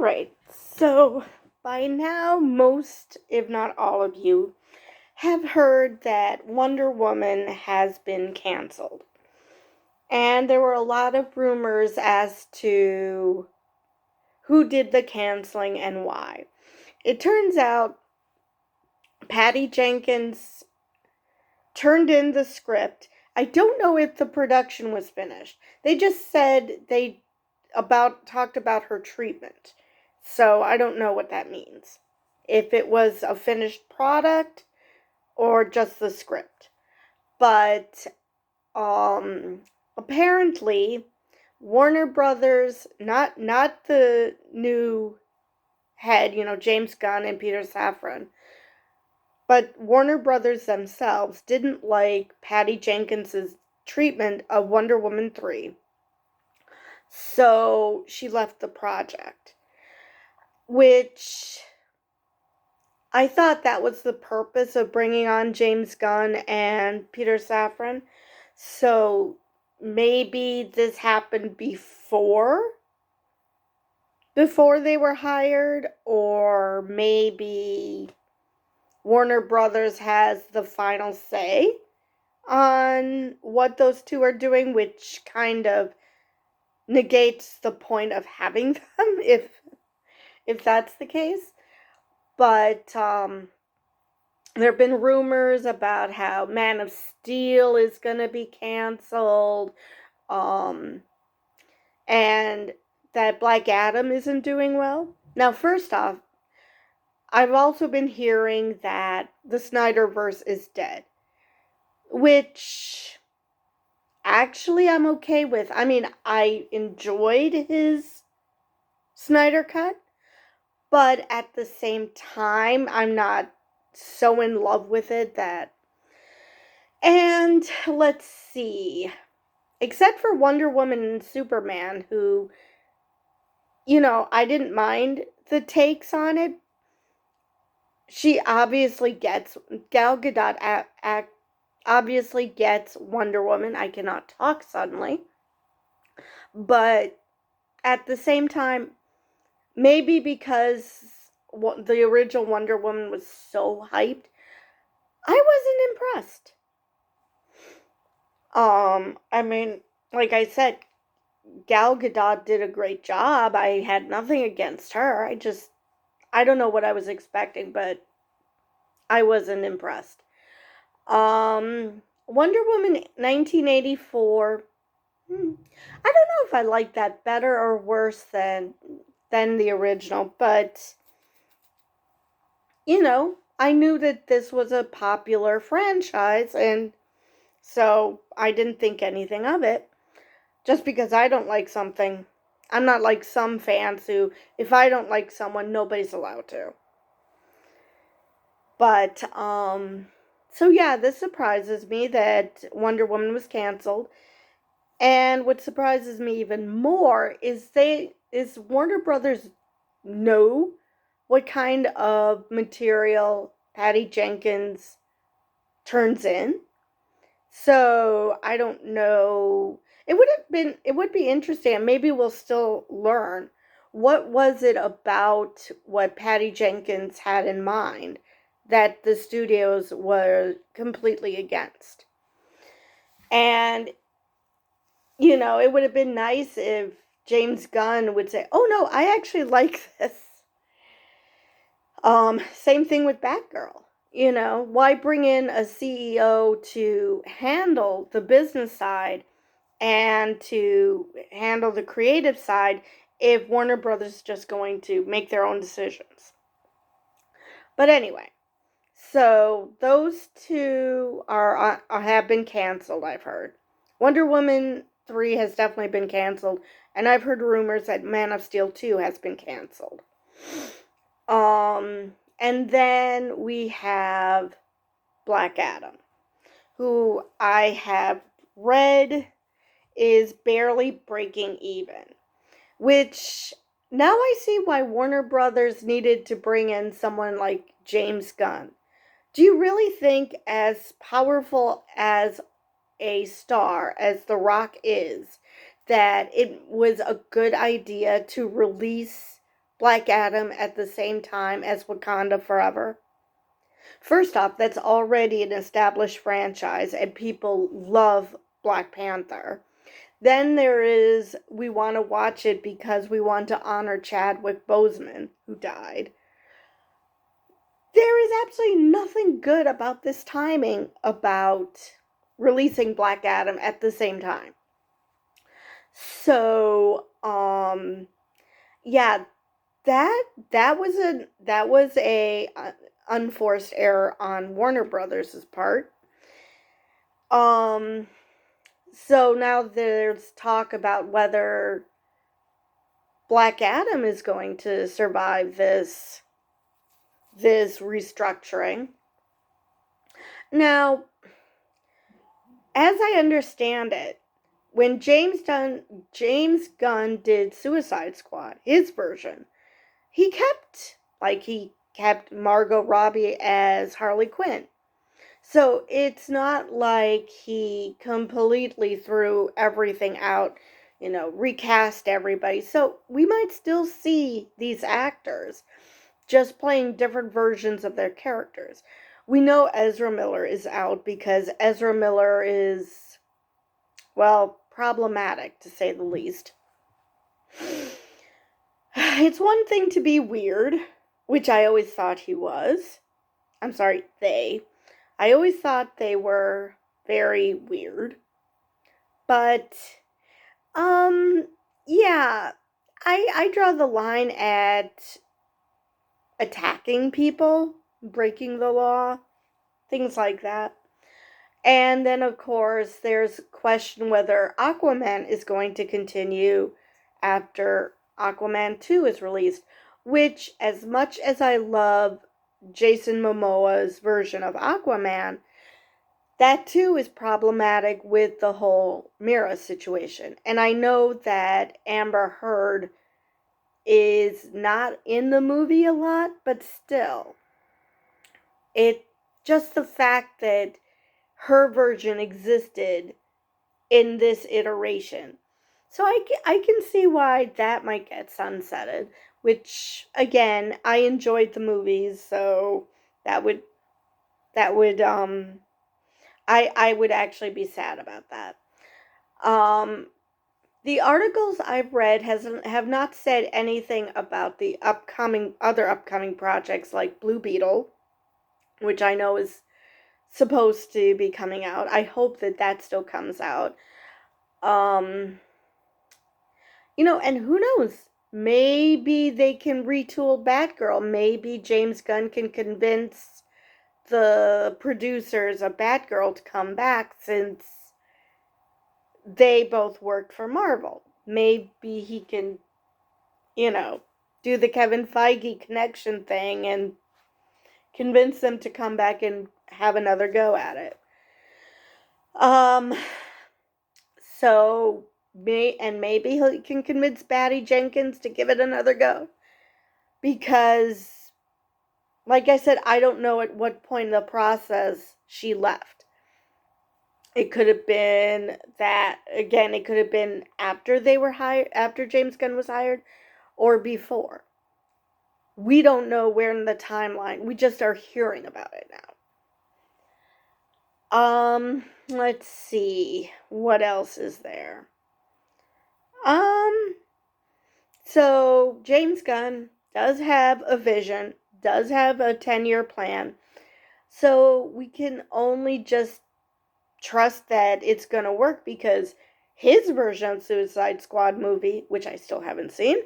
Alright, so by now, most, if not all of you, have heard that Wonder Woman has been canceled. And there were a lot of rumors as to who did the canceling and why. It turns out Patty Jenkins turned in the script. I don't know if the production was finished. They just said they talked about her treatment. So I don't know what that means. If it was a finished product or just the script. But apparently Warner Brothers, not the new head, James Gunn and Peter Safran, but Warner Brothers themselves didn't like Patty Jenkins's treatment of Wonder Woman 3. So she left the project, which I thought that was the purpose of bringing on James Gunn and Peter Safran. So maybe this happened before they were hired, or maybe Warner Brothers has the final say on what those two are doing, which kind of negates the point of having them if that's the case. But there have been rumors about how Man of Steel is going to be canceled, and that Black Adam isn't doing well. Now, first off, I've also been hearing that the Snyderverse is dead, which actually I'm okay with. I mean, I enjoyed his Snyder Cut, but at the same time, I'm not so in love with it that... And let's see. Except for Wonder Woman and Superman, who, I didn't mind the takes on it. She obviously gets... Gal Gadot obviously gets Wonder Woman. I cannot talk suddenly. But at the same time, maybe because the original Wonder Woman was so hyped, I wasn't impressed. I mean, like I said, Gal Gadot did a great job. I had nothing against her. I don't know what I was expecting, but I wasn't impressed. Wonder Woman 1984. I don't know if I like that better or worse than the original, but I knew that this was a popular franchise, and so I didn't think anything of it. Just because I don't like something, I'm not like some fans who, if I don't like someone, nobody's allowed to. But, so yeah, this surprises me that Wonder Woman was canceled. And what surprises me even more is Warner Brothers know what kind of material Patty Jenkins turns in. So I don't know. It would be interesting, and maybe we'll still learn. What was it about what Patty Jenkins had in mind that the studios were completely against? And, it would have been nice if James Gunn would say, oh no, I actually like this. Same thing with Batgirl. Why bring in a CEO to handle the business side and to handle the creative side if Warner Brothers is just going to make their own decisions? But anyway, so those two have been canceled, I've heard. Wonder Woman 3 has definitely been canceled, and I've heard rumors that Man of Steel 2 has been canceled. And then we have Black Adam, who I have read is barely breaking even, which now I see why Warner Brothers needed to bring in someone like James Gunn. Do you really think, as powerful as a star as The Rock is, that it was a good idea to release Black Adam at the same time as Wakanda Forever? First off, that's already an established franchise and people love Black Panther. Then there is, we want to watch it because we want to honor Chadwick Boseman, who died. There is absolutely nothing good about this timing about releasing Black Adam at the same time. So, yeah, that was a unforced error on Warner Brothers' part. So now there's talk about whether Black Adam is going to survive this restructuring. Now, as I understand it, when James Gunn did Suicide Squad, his version, he kept Margot Robbie as Harley Quinn. So it's not like he completely threw everything out, recast everybody. So we might still see these actors just playing different versions of their characters. We know Ezra Miller is out because Ezra Miller is, well, problematic to say the least. It's one thing to be weird, which I always thought he was. I'm sorry, they. I always thought they were very weird. But, yeah, I draw the line at attacking people, breaking the law, things like that. And then, of course, there's question whether Aquaman is going to continue after Aquaman 2 is released, which, as much as I love Jason Momoa's version of Aquaman, that too is problematic with the whole Mera situation. And I know that Amber Heard is not in the movie a lot, but still, it just the fact that her version existed in this iteration. So I can see why that might get sunsetted, which again, I enjoyed the movies, so that would I would actually be sad about that. The articles I've read have not said anything about the other upcoming projects like Blue Beetle, which I know is supposed to be coming out. I hope that still comes out. And who knows? Maybe they can retool Batgirl. Maybe James Gunn can convince the producers of Batgirl to come back since they both worked for Marvel. Maybe he can, do the Kevin Feige connection thing and convince them to come back and have another go at it. So maybe he can convince Patty Jenkins to give it another go. Because, like I said, I don't know at what point in the process she left. It could have been that, again, it could have been after they were hired, after James Gunn was hired, or before. We don't know where in the timeline. We just are hearing about it now. Let's see. What else is there? So James Gunn does have a vision, does have a 10-year plan. So we can only just trust that it's going to work because his version of Suicide Squad movie, which I still haven't seen,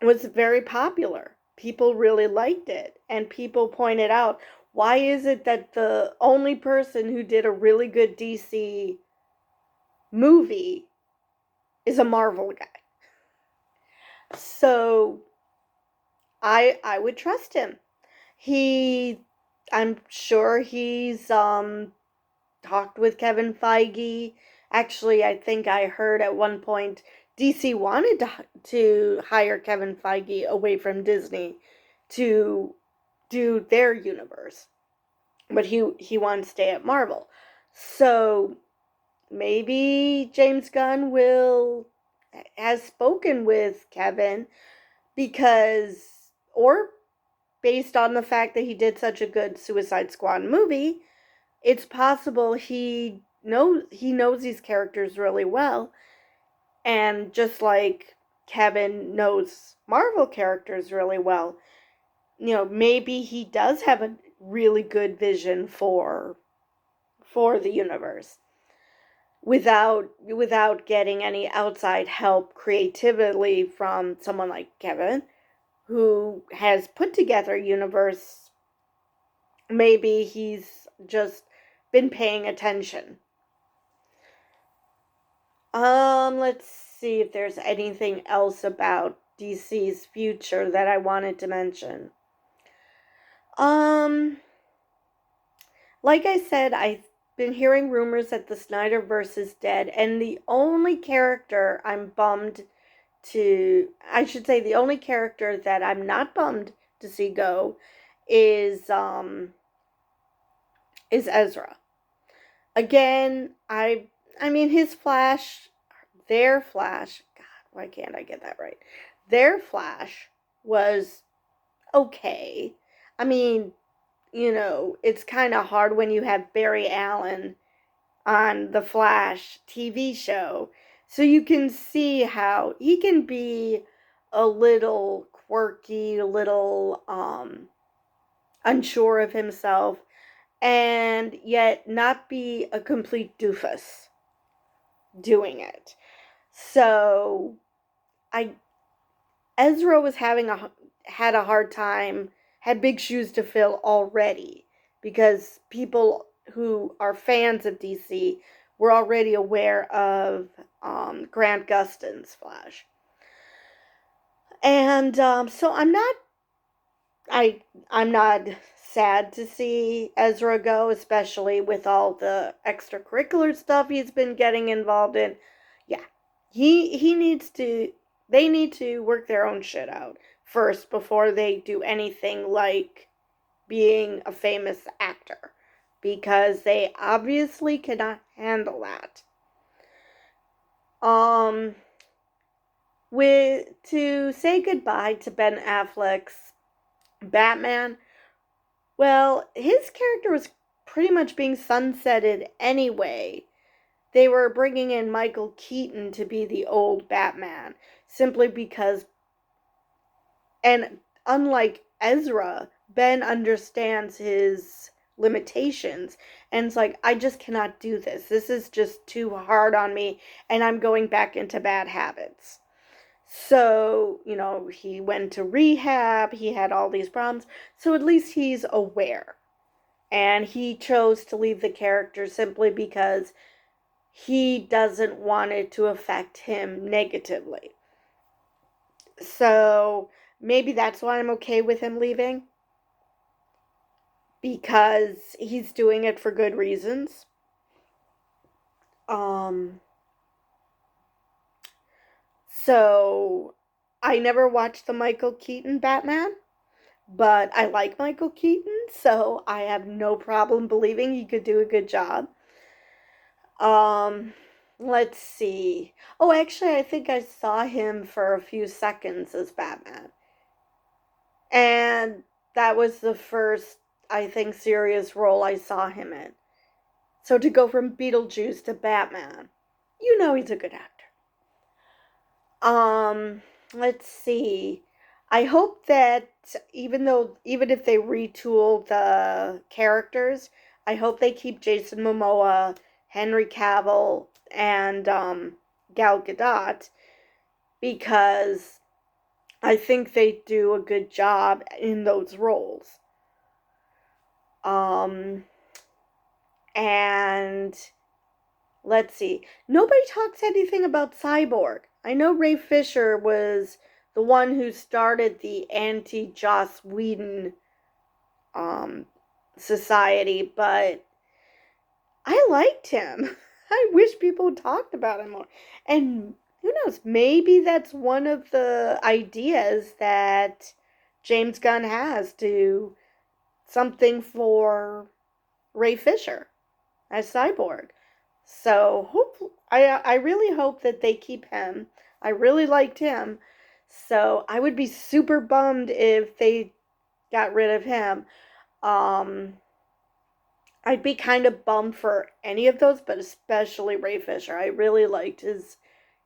was very popular. People really liked it. And people pointed out, why is it that the only person who did a really good DC movie is a Marvel guy? So I would trust him. I'm sure he's talked with Kevin Feige. Actually, I think I heard at one point DC wanted to hire Kevin Feige away from Disney to do their universe, but he wanted to stay at Marvel. So maybe James Gunn has spoken with Kevin because, or based on the fact that he did such a good Suicide Squad movie, it's possible he knows these characters really well, and just like Kevin knows Marvel characters really well, maybe he does have a really good vision for the universe without getting any outside help creatively from someone like Kevin, who has put together a universe. Maybe he's just been paying attention. Let's see if there's anything else about DC's future that I wanted to mention. Um, like I said, I've been hearing rumors that the Snyderverse is dead, and the only character I'm bummed I should say, the only character that I'm not bummed to see go is Ezra. Again, I mean his Flash, their Flash, God, why can't I get that right? Their Flash was okay. I mean, it's kind of hard when you have Barry Allen on the Flash TV show. So you can see how he can be a little quirky, a little unsure of himself, and yet not be a complete doofus doing it. So I Ezra was had a hard time, had big shoes to fill already, because people who are fans of DC were already aware of Grant Gustin's Flash. And so I'm not sad to see Ezra go, especially with all the extracurricular stuff he's been getting involved in. Yeah, he needs to. They need to work their own shit out first before they do anything like being a famous actor, because they obviously cannot handle that. Um, to say goodbye to Ben Affleck's Batman, well, his character was pretty much being sunsetted anyway. They were bringing in Michael Keaton to be the old Batman, simply because, and unlike Ezra, Ben understands his limitations, and it's like, I just cannot do this. This is just too hard on me, and I'm going back into bad habits. So, he went to rehab, he had all these problems, so at least he's aware. And he chose to leave the character simply because he doesn't want it to affect him negatively. So maybe that's why I'm okay with him leaving, because he's doing it for good reasons. So I never watched the Michael Keaton Batman, but I like Michael Keaton, so I have no problem believing he could do a good job. Um, let's see. Oh, actually, I think I saw him for a few seconds as Batman. And that was the first, I think, serious role I saw him in. So to go from Beetlejuice to Batman, he's a good actor. Let's see. I hope that even if they retool the characters, I hope they keep Jason Momoa, Henry Cavill, and Gal Gadot, because I think they do a good job in those roles. And let's see. Nobody talks anything about Cyborg. I know Ray Fisher was the one who started the anti-Joss Whedon society, but I liked him. I wish people talked about him more. And who knows, maybe that's one of the ideas that James Gunn has, to something for Ray Fisher as Cyborg. So I really hope that they keep him. I really liked him. So I would be super bummed if they got rid of him. Um, I'd be kind of bummed for any of those, but especially Ray Fisher. I really liked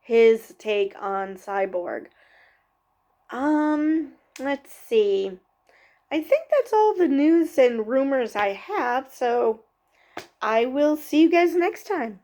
his take on Cyborg. Let's see. I think that's all the news and rumors I have, so I will see you guys next time.